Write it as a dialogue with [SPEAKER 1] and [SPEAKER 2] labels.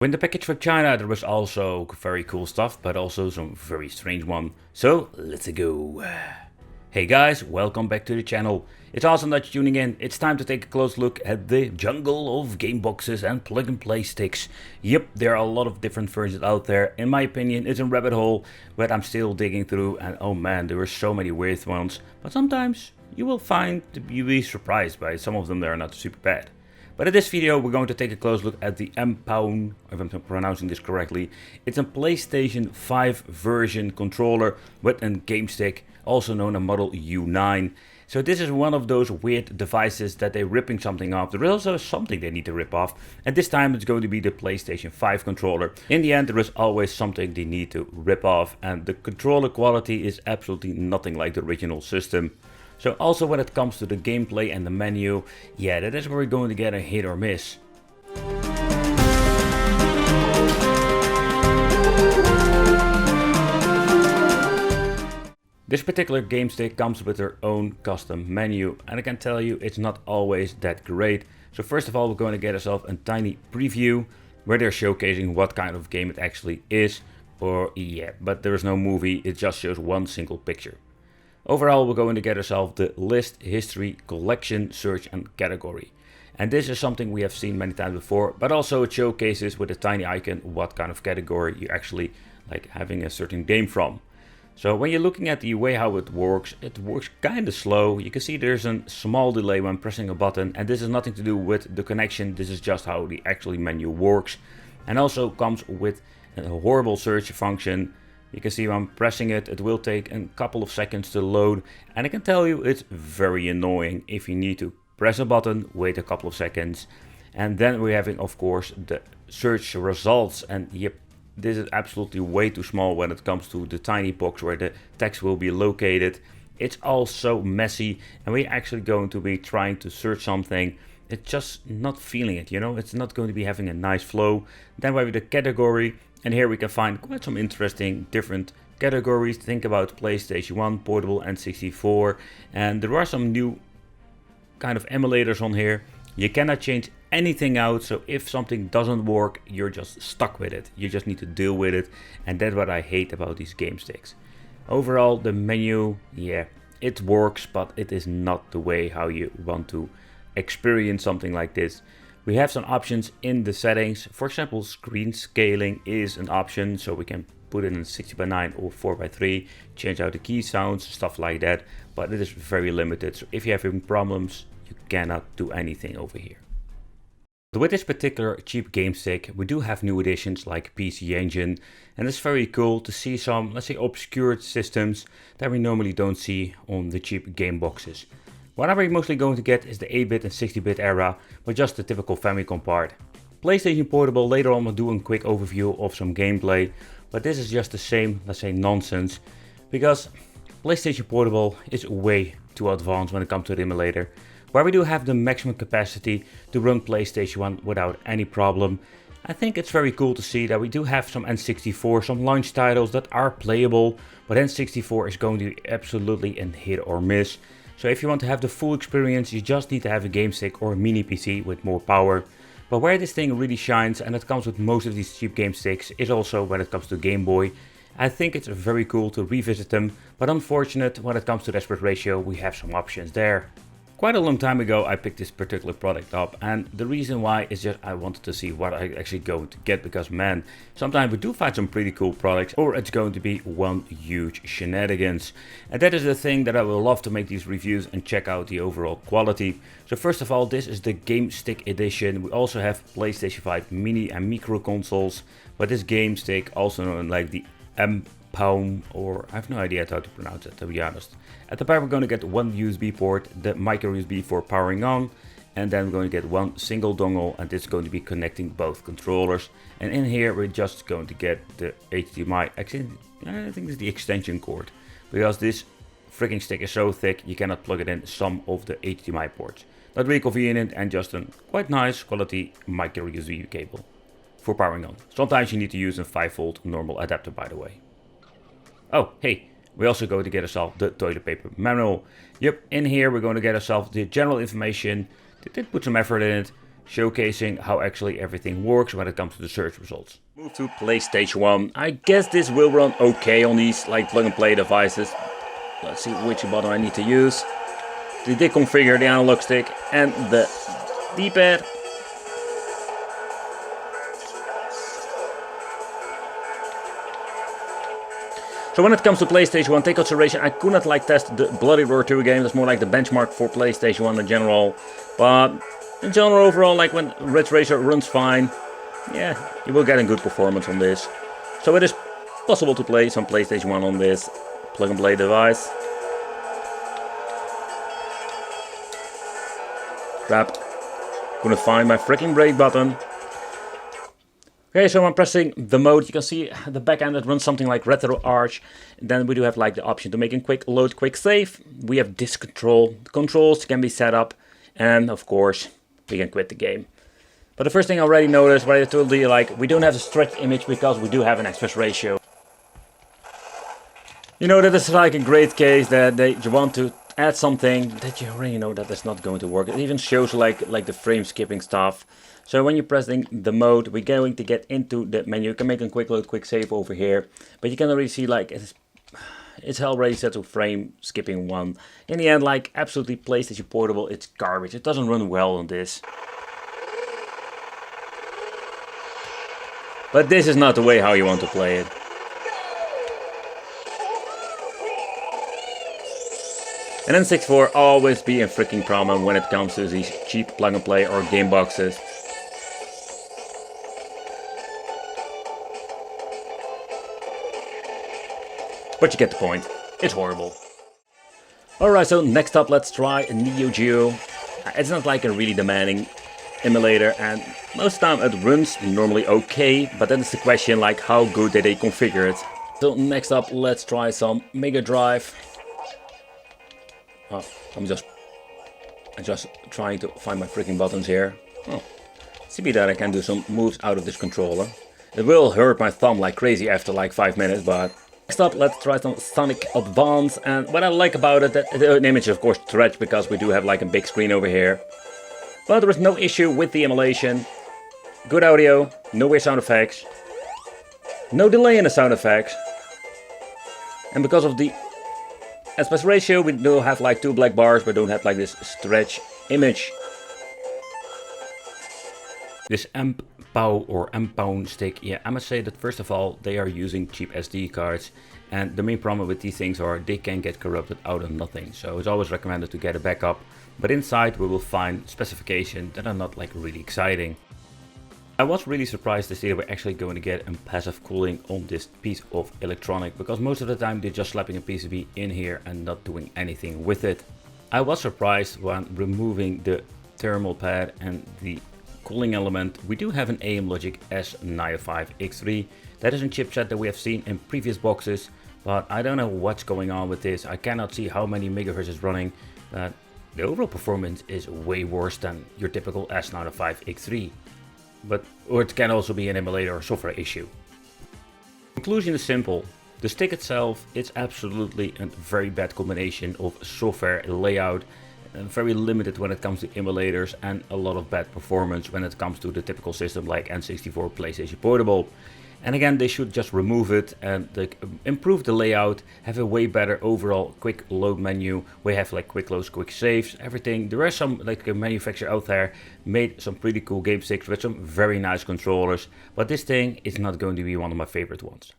[SPEAKER 1] In the package from China there was also very cool stuff, but also some very strange one. So let's go. Hey guys, welcome back to the channel. It's awesome that you're tuning in. It's time to take a close look at the jungle of game boxes and plug and play sticks. Yep, there are a lot of different versions out there. In my opinion, it's a rabbit hole, but I'm still digging through, and oh man, there are so many weird ones. But sometimes you will find to be surprised by some of them that are not super bad. But in this video we're going to take a close look at the Ampown, if I'm pronouncing this correctly. It's a PlayStation 5 version controller with a game stick, also known as Model U9. So this is one of those weird devices that they're ripping something off. There is also something they need to rip off, and this time it's going to be the PlayStation 5 controller. In the end there is always something they need to rip off, and the controller quality is absolutely nothing like the original system. So also when it comes to the gameplay and the menu, yeah, that is where we're going to get a hit or miss. This particular game stick comes with their own custom menu, and I can tell you it's not always that great. So first of all we're going to get ourselves a tiny preview where they're showcasing what kind of game it actually is. But there is no movie, it just shows one single picture. Overall we're going to get ourselves the list, history, collection, search and category. And this is something we have seen many times before, but also it showcases with a tiny icon what kind of category you actually like having a certain game from. So when you're looking at the way how it works kind of slow. You can see there's a small delay when pressing a button, and this is nothing to do with the connection, this is just how the actual menu works. And also comes with a horrible search function. You can see when I'm pressing it, it will take a couple of seconds to load, and I can tell you it's very annoying if you need to press a button, wait a couple of seconds. And then we're having of course the search results, and yep, this is absolutely way too small when it comes to the tiny box where the text will be located. It's all so messy, and we're actually going to be trying to search something. It's just not feeling it, you know, it's not going to be having a nice flow. Then we have the category. And here we can find quite some interesting different categories. Think about PlayStation 1, portable and 64. And there are some new kind of emulators on here. You cannot change anything out, so if something doesn't work, you're just stuck with it. You just need to deal with it, and that's what I hate about these game sticks. Overall, the menu, yeah, it works, but it is not the way how you want to experience something like this. We have some options in the settings. For example, screen scaling is an option, so we can put it in 60:9 or 4:3, change out the key sounds, stuff like that, but it is very limited. So if you're having problems, you cannot do anything over here. But with this particular cheap game stick, we do have new additions like PC Engine, and it's very cool to see some, let's say, obscured systems that we normally don't see on the cheap game boxes. What I'm mostly going to get is the 8-bit and 60-bit era, with just the typical Famicom part. PlayStation Portable, later on I'll do a quick overview of some gameplay, but this is just the same, let's say, nonsense, because PlayStation Portable is way too advanced when it comes to the emulator, where we do have the maximum capacity to run PlayStation 1 without any problem. I think it's very cool to see that we do have some N64, some launch titles that are playable, but N64 is going to be absolutely a hit or miss. So if you want to have the full experience, you just need to have a game stick or a mini PC with more power. But where this thing really shines, and it comes with most of these cheap game sticks, is also when it comes to Game Boy. I think it's very cool to revisit them, but unfortunate when it comes to the aspect ratio, we have some options there. Quite a long time ago I picked this particular product up, and the reason why is just I wanted to see what I actually going to get, because man, sometimes we do find some pretty cool products, or it's going to be one huge shenanigans. And that is the thing that I will love to make these reviews and check out the overall quality. So first of all, this is the Game Stick edition. We also have PlayStation 5 mini and micro consoles, but this game stick, also known like the Ampown, or I have no idea how to pronounce it, to be honest. At the back we're going to get one USB port, the micro USB for powering on, and then we're going to get one single dongle, and this is going to be connecting both controllers. And in here we're just going to get the HDMI, actually I think it's the extension cord, because this freaking stick is so thick you cannot plug it in some of the HDMI ports. Not really convenient, and just a quite nice quality micro USB cable for powering on. Sometimes you need to use a 5V normal adapter, by the way. Oh, hey, we also go to get ourselves the toilet paper manual. Yep, in here we're going to get ourselves the general information. They did put some effort in it. showcasing how actually everything works when it comes to the search results. Move to PlayStation 1. I guess this will run okay on these like plug and play devices. Let's see which button I need to use. They did configure the analog stick and the D-pad. So when it comes to PlayStation 1, take consideration, I could not like test the Bloody Roar 2 game. That's more like the benchmark for PlayStation 1 in general. But in general, overall, like when Ridge Racer runs fine, yeah, you will get a good performance on this. So it is possible to play some PlayStation 1 on this plug and play device. Crap. Couldn't find my freaking brake button. Okay, so I'm pressing the mode. You can see the back end that runs something like Retro Arch. Then we do have like the option to make a quick load, quick save. We have disk control. The controls can be set up. And of course, we can quit the game. But the first thing I already noticed, what I told you, like, we don't have a stretched image because we do have an aspect ratio. You know, that is like a great case that they want to add something that you already know that is not going to work. It even shows like the frame skipping stuff. So when you're pressing the mode, we're going to get into the menu. You can make a quick load, quick save over here. But you can already see like it's already set to frame skipping 1. In the end, like absolutely PlayStation Portable, it's garbage. It doesn't run well on this. But this is not the way how you want to play it. And N64 always be a freaking problem when it comes to these cheap plug and play or game boxes. But you get the point. It's horrible. Alright, so next up let's try a Neo Geo. It's not like a really demanding emulator, and most of the time it runs normally okay, but then it's the question like how good did they configure it. So next up let's try some Mega Drive. Oh, I'm just trying to find my freaking buttons here. Oh, see that I can do some moves out of this controller. It will hurt my thumb like crazy after like 5 minutes, but next up, let's try some Sonic Advance. And what I like about it, that the image is of course stretched because we do have like a big screen over here. But there is no issue with the emulation. Good audio, no weird sound effects, no delay in the sound effects. And because of the aspect ratio, we do have like 2 black bars, but don't have like this stretch image. This Ampown or Ampown stick, yeah, I must say that first of all, they are using cheap SD cards. And the main problem with these things are they can get corrupted out of nothing. So it's always recommended to get a backup. But inside we will find specifications that are not like really exciting. I was really surprised to see that we're actually going to get a passive cooling on this piece of electronic, because most of the time they're just slapping a PCB in here and not doing anything with it. I was surprised when removing the thermal pad and the cooling element. We do have an AM Logic S95X3. That is a chipset that we have seen in previous boxes, but I don't know what's going on with this. I cannot see how many megahertz is running, but the overall performance is way worse than your typical S95X3. Or it can also be an emulator or software issue. Conclusion is simple. The stick itself is absolutely a very bad combination of software, layout, very limited when it comes to emulators, and a lot of bad performance when it comes to the typical system like N64, PlayStation Portable. And again, they should just remove it and improve the layout, have a way better overall quick load menu. We have like quick loads, quick saves, everything. There are some like a manufacturer out there made some pretty cool game sticks with some very nice controllers, but this thing is not going to be one of my favorite ones.